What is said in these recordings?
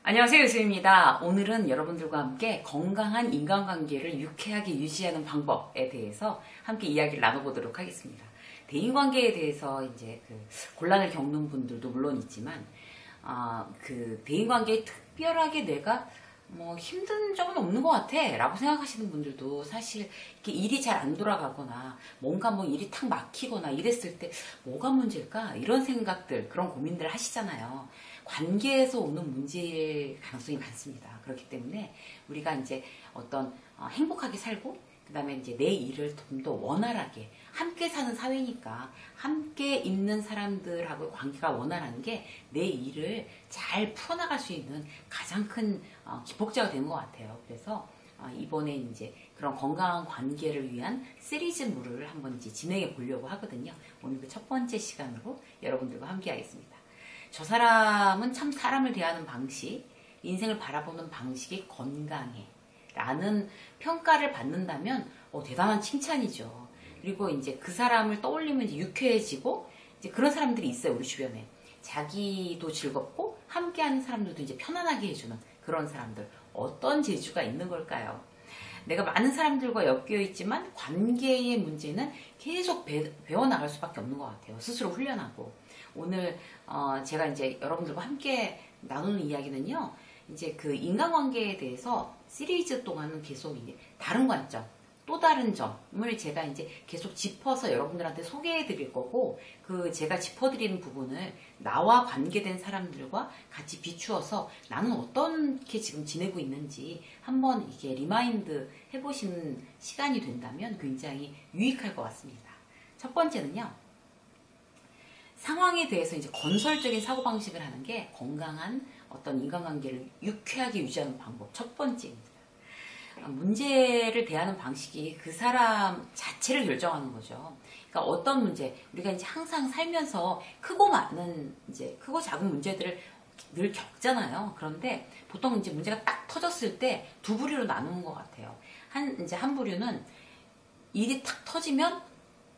안녕하세요, 유수입니다. 오늘은 여러분들과 함께 건강한 인간관계를 유쾌하게 유지하는 방법에 대해서 함께 이야기를 나눠보도록 하겠습니다. 대인관계에 대해서 이제 곤란을 겪는 분들도 물론 있지만, 대인관계에 특별하게 내가 힘든 점은 없는 것 같아 라고 생각하시는 분들도 사실 이렇게 일이 잘 안 돌아가거나 뭔가 일이 탁 막히거나 이랬을 때 뭐가 문제일까 이런 생각들, 그런 고민들 하시잖아요. 관계에서 오는 문제일 가능성이 많습니다. 그렇기 때문에 우리가 이제 행복하게 살고, 그 다음에 이제 내 일을 좀 더 원활하게, 함께 사는 사회니까 함께 있는 사람들하고 관계가 원활한 게 내 일을 잘 풀어나갈 수 있는 가장 큰 기폭제가 되는 것 같아요. 그래서 이번에 이제 그런 건강한 관계를 위한 시리즈물을 한번 이제 진행해 보려고 하거든요. 오늘 그 첫 번째 시간으로 여러분들과 함께 하겠습니다. 저 사람은 참 사람을 대하는 방식, 인생을 바라보는 방식이 건강해 라는 평가를 받는다면 대단한 칭찬이죠. 그리고 이제 그 사람을 떠올리면 이제 유쾌해지고, 이제 그런 사람들이 있어요, 우리 주변에. 자기도 즐겁고 함께하는 사람들도 이제 편안하게 해주는 그런 사람들. 어떤 재주가 있는 걸까요? 내가 많은 사람들과 엮여 있지만 관계의 문제는 계속 배워나갈 수밖에 없는 것 같아요. 스스로 훈련하고. 오늘 제가 이제 여러분들과 함께 나누는 이야기는요, 이제 그 인간관계에 대해서 시리즈 동안은 계속 이제 다른 관점, 또 다른 점을 제가 이제 계속 짚어서 여러분들한테 소개해 드릴 거고, 그 제가 짚어드리는 부분을 나와 관계된 사람들과 같이 비추어서 나는 어떻게 지금 지내고 있는지 한번 이게 리마인드 해보시는 시간이 된다면 굉장히 유익할 것 같습니다. 첫 번째는요, 상황에 대해서 이제 건설적인 사고방식을 하는 게 건강한 어떤 인간관계를 유쾌하게 유지하는 방법 첫 번째입니다. 문제를 대하는 방식이 그 사람 자체를 결정하는 거죠. 그러니까 어떤 문제, 우리가 이제 항상 살면서 크고 작은 문제들을 늘 겪잖아요. 그런데 보통 이제 문제가 딱 터졌을 때 두 부류로 나누는 것 같아요. 한 부류는 일이 탁 터지면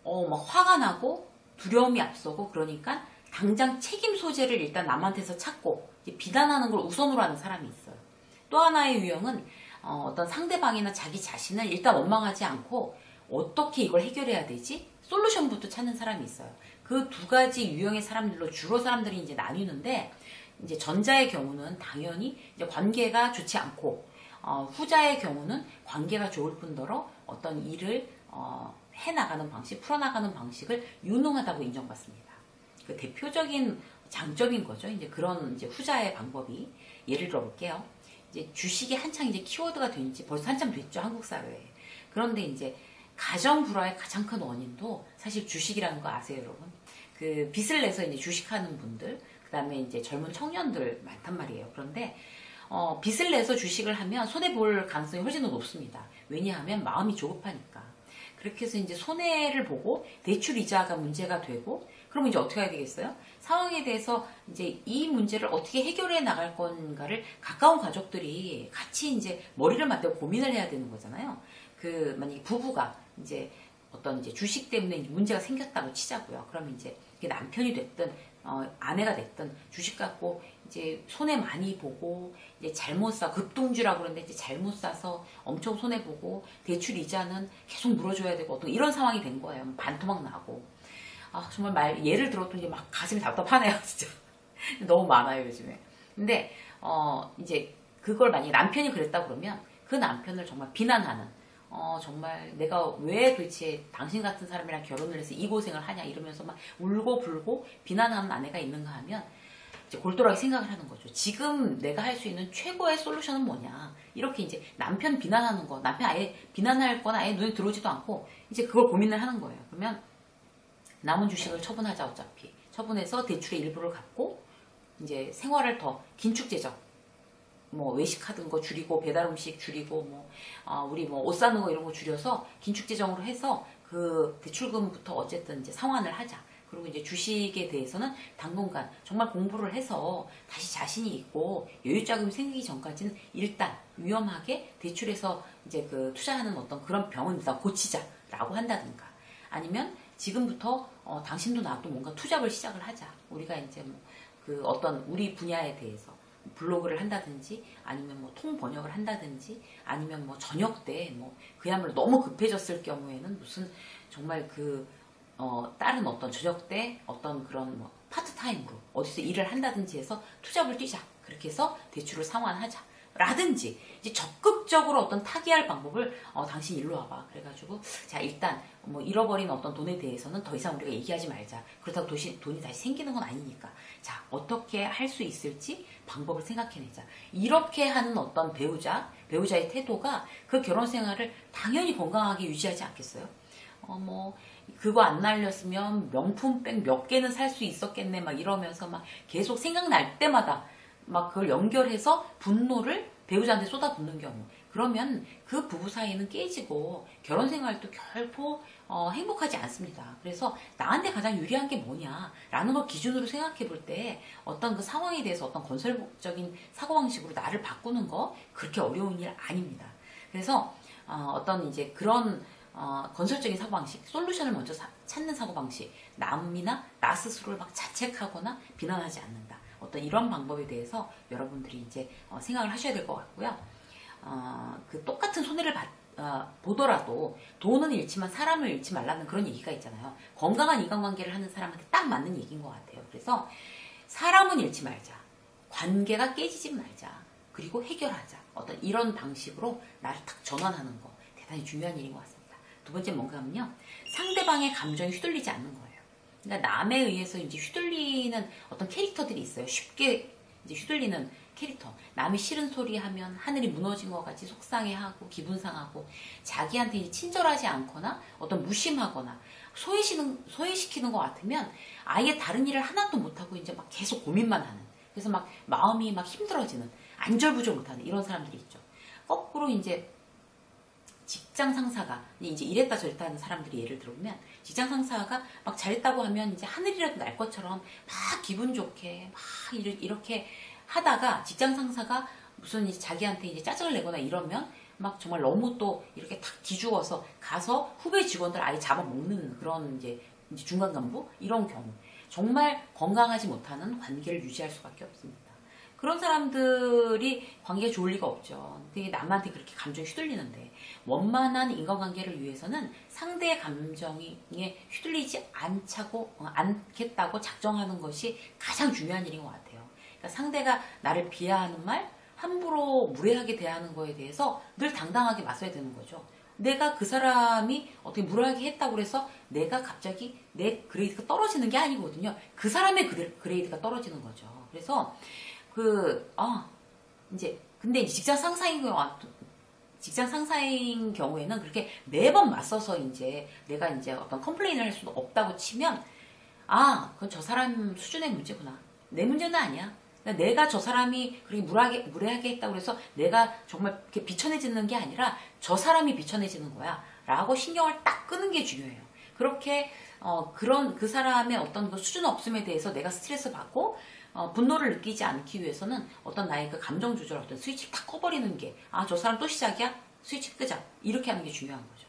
막 화가 나고 두려움이 앞서고, 그러니까 당장 책임 소재를 일단 남한테서 찾고 비난하는 걸 우선으로 하는 사람이 있어요. 또 하나의 유형은 어떤 상대방이나 자기 자신을 일단 원망하지 않고 어떻게 이걸 해결해야 되지? 솔루션부터 찾는 사람이 있어요. 그 두 가지 유형의 사람들로 주로 사람들이 이제 나뉘는데, 이제 전자의 경우는 당연히 이제 관계가 좋지 않고, 후자의 경우는 관계가 좋을 뿐더러 어떤 일을 해나가는 방식, 풀어나가는 방식을 유능하다고 인정받습니다. 그 대표적인 장점인 거죠. 이제 그런 이제 후자의 방법이, 예를 들어볼게요. 이제 주식이 한창 이제 키워드가 된 지 벌써 한참 됐죠, 한국 사회에. 그런데 이제 가정 불화의 가장 큰 원인도 사실 주식이라는 거 아세요, 여러분? 그 빚을 내서 이제 주식하는 분들, 그 다음에 이제 젊은 청년들 많단 말이에요. 그런데 빚을 내서 주식을 하면 손해 볼 가능성이 훨씬 더 높습니다. 왜냐하면 마음이 조급하니까. 그렇게 해서 이제 손해를 보고 대출 이자가 문제가 되고, 그러면 이제 어떻게 해야 되겠어요? 상황에 대해서 이제 이 문제를 어떻게 해결해 나갈 건가를 가까운 가족들이 같이 이제 머리를 맞대고 고민을 해야 되는 거잖아요. 만약에 부부가 이제 이제 주식 때문에 이제 문제가 생겼다고 치자고요. 그러면 이제 남편이 됐든 아내가 됐든 주식 갖고 이제 손해 많이 보고, 이제 잘못 급등주라고 그러는데 이제 잘못 사서 엄청 손해 보고, 대출 이자는 계속 물어줘야 되고, 어떤 이런 상황이 된 거예요. 반토막 나고. 정말 예를 들어도 이제 막 가슴이 답답하네요, 진짜. 너무 많아요, 요즘에. 근데 이제 그걸 만약에 남편이 그랬다 그러면 그 남편을 정말 비난하는, 정말 내가 왜 도대체 당신 같은 사람이랑 결혼을 해서 이 고생을 하냐 이러면서 막 울고 불고 비난하는 아내가 있는가 하면 이제 골똘하게 생각을 하는 거죠. 지금 내가 할 수 있는 최고의 솔루션은 뭐냐. 이렇게 이제 남편 비난하는 거, 남편 아예 비난할 거나 아예 눈에 들어오지도 않고 이제 그걸 고민을 하는 거예요. 그러면 남은 주식을 처분하자, 어차피. 처분해서 대출의 일부를 갚고, 이제 생활을 더 긴축재정, 외식하던 거 줄이고, 배달 음식 줄이고, 우리 옷 사는 거 이런 거 줄여서 긴축재정으로 해서 그 대출금부터 어쨌든 이제 상환을 하자. 그리고 이제 주식에 대해서는 당분간 정말 공부를 해서 다시 자신이 있고 여유자금이 생기기 전까지는 일단 위험하게 대출해서 이제 투자하는 어떤 그런 병은 일단 고치자라고 한다든가, 아니면 지금부터 당신도 나도 뭔가 투잡을 시작을 하자. 우리가 이제 어떤 우리 분야에 대해서 블로그를 한다든지 아니면 뭐 통번역을 한다든지 아니면 뭐 저녁 때 뭐 그야말로 너무 급해졌을 경우에는 무슨 정말 다른 어떤 저녁 때 어떤 그런 뭐 파트타임으로 어디서 일을 한다든지 해서 투잡을 뛰자. 그렇게 해서 대출을 상환하자. 라든지 이제 적극적으로 어떤 타개할 방법을 당신 일로 와봐. 그래가지고 자 일단 뭐 잃어버린 어떤 돈에 대해서는 더 이상 우리가 얘기하지 말자. 그렇다고 돈이 다시 생기는 건 아니니까. 자 어떻게 할 수 있을지 방법을 생각해내자. 이렇게 하는 어떤 배우자의 태도가 그 결혼 생활을 당연히 건강하게 유지하지 않겠어요? 뭐 그거 안 날렸으면 명품백 몇 개는 살 수 있었겠네 막 이러면서 막 계속 생각날 때마다 막 그걸 연결해서 분노를 배우자한테 쏟아붓는 경우 그러면 그 부부 사이는 깨지고 결혼 생활도 결코 행복하지 않습니다. 그래서 나한테 가장 유리한 게 뭐냐라는 걸 기준으로 생각해 볼 때 어떤 그 상황에 대해서 어떤 건설적인 사고방식으로 나를 바꾸는 거 그렇게 어려운 일 아닙니다. 그래서 어떤 이제 그런 건설적인 사고방식, 솔루션을 먼저 찾는 사고방식, 남이나 나 스스로를 막 자책하거나 비난하지 않는다. 어떤 이런 방법에 대해서 여러분들이 이제 생각을 하셔야 될 것 같고요. 그 똑같은 손해를 보더라도 돈은 잃지만 사람을 잃지 말라는 그런 얘기가 있잖아요. 건강한 인간관계를 하는 사람한테 딱 맞는 얘기인 것 같아요. 그래서 사람은 잃지 말자. 관계가 깨지지 말자. 그리고 해결하자. 어떤 이런 방식으로 나를 딱 전환하는 거 대단히 중요한 일인 것 같습니다. 두 번째 뭔가 하면요. 상대방의 감정에 휘둘리지 않는 거예요. 그러니까 남에 의해서 이제 휘둘리는 어떤 캐릭터들이 있어요. 쉽게 이제 휘둘리는 캐릭터. 남이 싫은 소리 하면 하늘이 무너진 것 같이 속상해하고 기분 상하고 자기한테 이제 친절하지 않거나 어떤 무심하거나 소외시키는 것 같으면 아예 다른 일을 하나도 못하고 이제 막 계속 고민만 하는. 그래서 막 마음이 막 힘들어지는 안절부절 못하는 이런 사람들이 있죠. 거꾸로 이제 직장 상사가 이제 이랬다 저랬다 하는 사람들이 예를 들어보면 직장 상사가 막 잘했다고 하면 이제 하늘이라도 날 것처럼 막 기분 좋게 막 이렇게 하다가 직장 상사가 무슨 이제 자기한테 이제 짜증을 내거나 이러면 막 정말 너무 또 이렇게 탁 기죽어서 가서 후배 직원들 아예 잡아먹는 그런 이제 중간 간부 이런 경우 정말 건강하지 못하는 관계를 유지할 수밖에 없습니다. 그런 사람들이 관계가 좋을 리가 없죠. 되게 남한테 그렇게 감정이 휘둘리는데 원만한 인간관계를 위해서는 상대의 감정에 휘둘리지 않겠다고 작정하는 것이 가장 중요한 일인 것 같아요. 그러니까 상대가 나를 비하하는 말, 함부로 무례하게 대하는 거에 대해서 늘 당당하게 맞서야 되는 거죠. 내가 그 사람이 어떻게 무례하게 했다고 해서 내가 갑자기 내 그레이드가 떨어지는 게 아니거든요. 그 사람의 그레이드가 떨어지는 거죠. 그래서 근데 직장 상사인 경우에는 그렇게 매번 맞서서 이제 내가 이제 어떤 컴플레인을 할 수도 없다고 치면, 그건 저 사람 수준의 문제구나. 내 문제는 아니야. 그러니까 내가 저 사람이 그렇게 무례하게 했다고 해서 내가 정말 이렇게 비천해지는 게 아니라 저 사람이 비천해지는 거야. 라고 신경을 딱 끄는 게 중요해요. 그렇게, 그 사람의 어떤 그 수준 없음에 대해서 내가 스트레스 받고, 분노를 느끼지 않기 위해서는 어떤 나의 그 감정 조절 어떤 스위치를 딱 꺼버리는 게 저 사람 또 시작이야? 스위치 끄자. 이렇게 하는 게 중요한 거죠.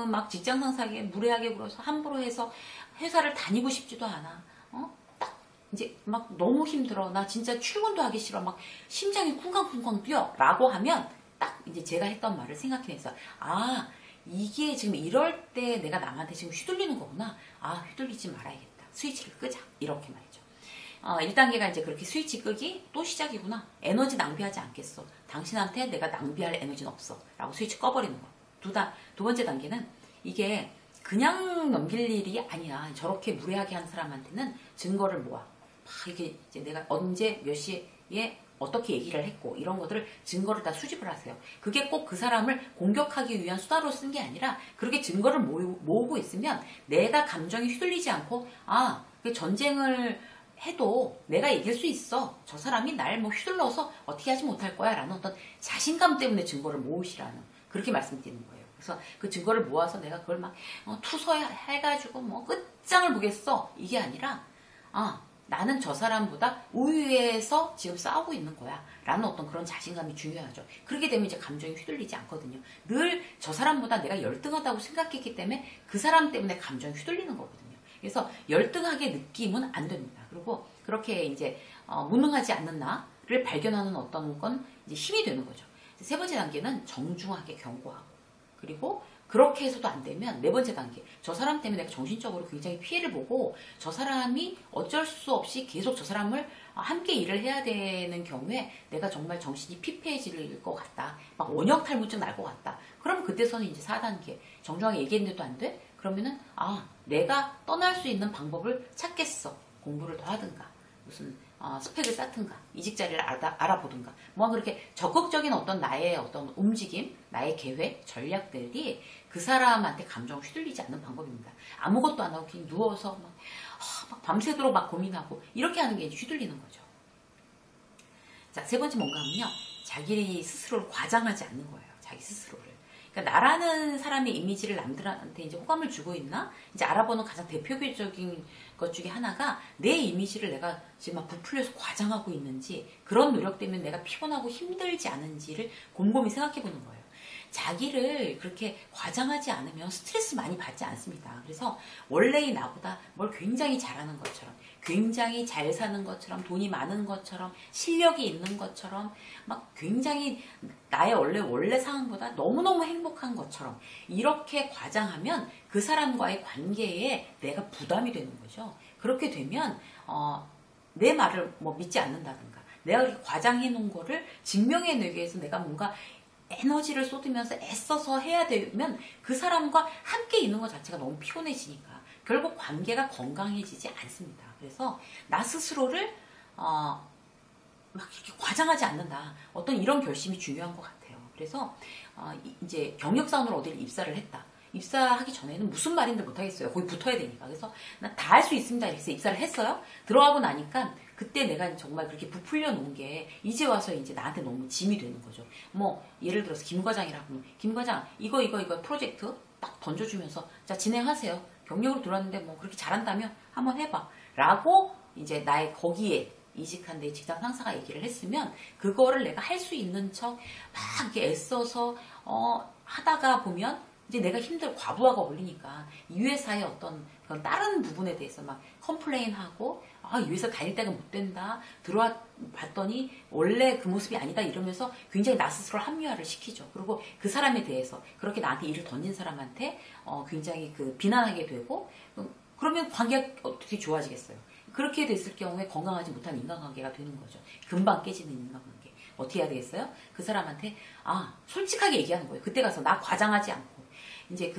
막 직장 상사에게 무례하게 굴어서 함부로 해서 회사를 다니고 싶지도 않아. 딱 이제 막 너무 힘들어. 나 진짜 출근도 하기 싫어. 막 심장이 쿵쾅쿵쾅 뛰어. 라고 하면 딱 이제 제가 했던 말을 생각해내서 이게 지금 이럴 때 내가 남한테 지금 휘둘리는 거구나. 휘둘리지 말아야겠다. 스위치를 끄자. 이렇게 말이죠. 1단계가 이제 그렇게 스위치 끄기 또 시작이구나. 에너지 낭비하지 않겠어. 당신한테 내가 낭비할 에너지는 없어. 라고 스위치 꺼버리는 거. 두 번째 단계는 이게 그냥 넘길 일이 아니야. 저렇게 무례하게 한 사람한테는 증거를 모아. 이게 이제 내가 언제 몇 시에 어떻게 얘기를 했고 이런 것들을 증거를 다 수집을 하세요. 그게 꼭 그 사람을 공격하기 위한 수단으로 쓴 게 아니라 그렇게 증거를 모으고 있으면 내가 감정이 휘둘리지 않고 전쟁을 해도 내가 이길 수 있어. 저 사람이 날 휘둘러서 어떻게 하지 못할 거야. 라는 어떤 자신감 때문에 증거를 모으시라는 그렇게 말씀드리는 거예요. 그래서 그 증거를 모아서 내가 그걸 막 투서해가지고 끝장을 보겠어. 이게 아니라 나는 저 사람보다 우위에서 지금 싸우고 있는 거야. 라는 어떤 그런 자신감이 중요하죠. 그렇게 되면 이제 감정이 휘둘리지 않거든요. 늘 저 사람보다 내가 열등하다고 생각했기 때문에 그 사람 때문에 감정이 휘둘리는 거거든요. 그래서 열등하게 느끼면 안 됩니다. 그리고 그렇게 이제 무능하지 않는 나, 발견하는 어떤 건 이제 힘이 되는 거죠. 세 번째 단계는 정중하게 경고하고, 그리고 그렇게 해서도 안 되면 네 번째 단계, 저 사람 때문에 내가 정신적으로 굉장히 피해를 보고 저 사람이 어쩔 수 없이 계속 저 사람을 함께 일을 해야 되는 경우에 내가 정말 정신이 피폐해질 것 같다, 막 원형탈모증 날 것 같다. 그럼 그때서는 이제 4단계, 정중하게 얘기했는데도 안 돼? 그러면은 내가 떠날 수 있는 방법을 찾겠어. 공부를 더 하든가, 무슨 스펙을 쌓든가, 이직 자리를 알아보든가, 뭐 그렇게 적극적인 어떤 나의 어떤 움직임, 나의 계획, 전략들이 그 사람한테 감정을 휘둘리지 않는 방법입니다. 아무것도 안 하고 그냥 누워서 막 밤새도록 막 고민하고 이렇게 하는 게 휘둘리는 거죠. 자, 세 번째 뭔가 하면요, 자기 스스로를 과장하지 않는 거예요. 자기 스스로를. 그러니까 나라는 사람의 이미지를 남들한테 이제 호감을 주고 있나? 이제 알아보는 가장 대표적인 것 중에 하나가 내 이미지를 내가 지금 막 부풀려서 과장하고 있는지, 그런 노력 때문에 내가 피곤하고 힘들지 않은지를 곰곰이 생각해 보는 거예요. 자기를 그렇게 과장하지 않으면 스트레스 많이 받지 않습니다. 그래서 원래의 나보다 뭘 굉장히 잘하는 것처럼, 굉장히 잘 사는 것처럼, 돈이 많은 것처럼, 실력이 있는 것처럼, 막 굉장히 나의 원래 상황보다 너무너무 행복한 것처럼 이렇게 과장하면 그 사람과의 관계에 내가 부담이 되는 거죠. 그렇게 되면 내 말을 뭐 믿지 않는다든가, 내가 그렇게 과장해 놓은 거를 증명해내기 위해서 내가 뭔가 에너지를 쏟으면서 애써서 해야 되면 그 사람과 함께 있는 것 자체가 너무 피곤해지니까 결국 관계가 건강해지지 않습니다. 그래서 나 스스로를 막 이렇게 과장하지 않는다, 어떤 이런 결심이 중요한 것 같아요. 그래서 이제 경력사원으로 어디를 입사를 했다. 입사하기 전에는 무슨 말인지 못하겠어요. 거기 붙어야 되니까. 그래서 난 다 할 수 있습니다. 이렇게 해서 입사를 했어요. 들어가고 나니까 그때 내가 정말 그렇게 부풀려 놓은 게 이제 와서 이제 나한테 너무 짐이 되는 거죠. 뭐 예를 들어서 김 과장이라고 하면, 김 과장 이거 프로젝트 딱 던져주면서 자, 진행하세요. 경력으로 들어왔는데 뭐 그렇게 잘한다며 한번 해봐 라고 이제 나의 거기에 이직한 내 직장 상사가 얘기를 했으면 그거를 내가 할 수 있는 척 막 이렇게 애써서 하다가 보면 이제 내가 힘들고 과부하가 걸리니까 이 회사의 어떤 그런 다른 부분에 대해서 막 컴플레인하고 이 회사 다닐 때가 못 된다, 들어와 봤더니 원래 그 모습이 아니다 이러면서 굉장히 나 스스로 합리화를 시키죠. 그리고 그 사람에 대해서, 그렇게 나한테 일을 던진 사람한테 굉장히 비난하게 되고, 그러면 관계가 어떻게 좋아지겠어요. 그렇게 됐을 경우에 건강하지 못한 인간관계가 되는 거죠. 금방 깨지는 인간관계. 어떻게 해야 되겠어요? 그 사람한테 솔직하게 얘기하는 거예요. 그때 가서 나 과장하지 않고 이제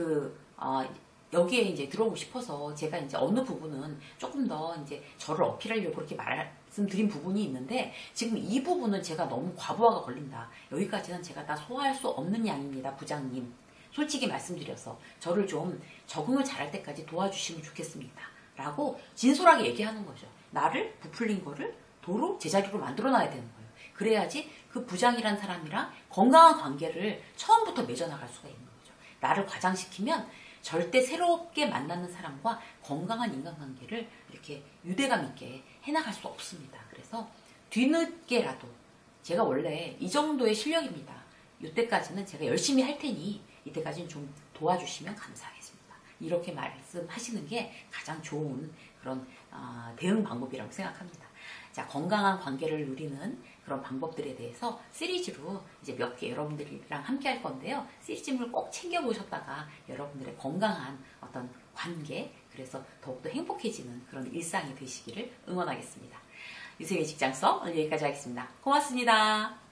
여기에 이제 들어오고 싶어서 제가 이제 어느 부분은 조금 더 이제 저를 어필하려고 그렇게 말씀드린 부분이 있는데, 지금 이 부분은 제가 너무 과부하가 걸린다. 여기까지는 제가 다 소화할 수 없는 양입니다, 부장님. 솔직히 말씀드려서 저를 좀 적응을 잘할 때까지 도와주시면 좋겠습니다. 라고 진솔하게 얘기하는 거죠. 나를 부풀린 거를 도로 제자리로 만들어 놔야 되는 거예요. 그래야지 그 부장이란 사람이랑 건강한 관계를 처음부터 맺어나갈 수가 있는 거죠. 나를 과장시키면 절대 새롭게 만나는 사람과 건강한 인간관계를 이렇게 유대감 있게 해나갈 수 없습니다. 그래서 뒤늦게라도 제가 원래 이 정도의 실력입니다. 이때까지는 제가 열심히 할 테니 이때까지는 좀 도와주시면 감사하겠습니다. 이렇게 말씀하시는 게 가장 좋은 그런 대응 방법이라고 생각합니다. 자, 건강한 관계를 누리는 그런 방법들에 대해서 시리즈로 이제 몇 개 여러분들이랑 함께 할 건데요. 시리즈를 꼭 챙겨보셨다가 여러분들의 건강한 어떤 관계, 그래서 더욱더 행복해지는 그런 일상이 되시기를 응원하겠습니다. 유세미의 직장성 오늘 여기까지 하겠습니다. 고맙습니다.